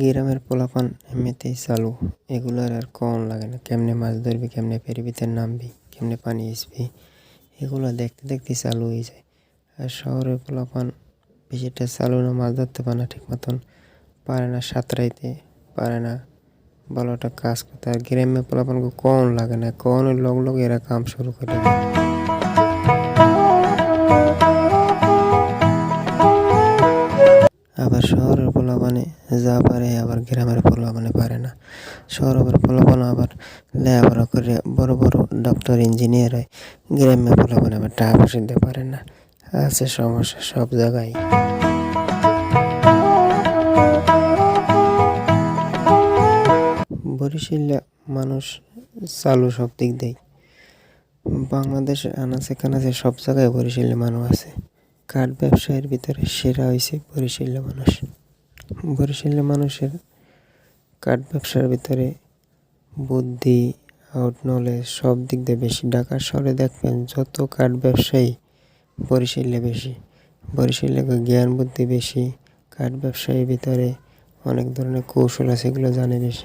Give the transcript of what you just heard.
গ্রামের পোলাপান এমনিতেই চালু, এগুলার আর কন লাগে না। কেমনে মাছ ধরবি, কেমনে ফেরি ভিতরে নামবি, কেমনে পানি আসবি, এগুলো দেখতে দেখতে চালু হয়ে যায়। আর শহরের পোলাপান বেশিটা চালু না, মাছ ধরতে পারে না ঠিক মতন, পারে না সাঁতরাইতে, পারে না ভালো একটা কাজ করতে। আর গ্রামের পোলাপানকে কন লাগে না, কন লগ লগ এরা কাম শুরু করে দেয়। আবার শহরের পোলাপানে যা পারে আবার গ্রামের পোলাপানে পারে না। শহরের পোলাপান আবার লেখাপড়া করে বড় বড় ডক্টর ইঞ্জিনিয়ার হয়, গ্রামের পোলাপানে আবার টাকা পয়সা দিতে পারে না। আছে সমস্যা সব জায়গায়। বরিশালে মানুষ চালু সব দিক দেয়। বাংলাদেশে আনাচে কানাচে সব জায়গায় বরিশালে মানুষ আছে। কাঠ ব্যবসায়ের ভিতরে সেরা হয়েছে বরিশালে মানুষ। বরিশালে মানুষের কাঠ ব্যবসার ভিতরে বুদ্ধি, আউট নলেজ সব দিক দিয়ে বেশি। ঢাকা শহরে দেখবেন যত কাঠ ব্যবসায়ী, বরিশালে বেশি। বরিশালে জ্ঞান বুদ্ধি বেশি। কাঠ ব্যবসায়ীর ভিতরে অনেক ধরনের কৌশল আছে, এগুলো জানে বেশি।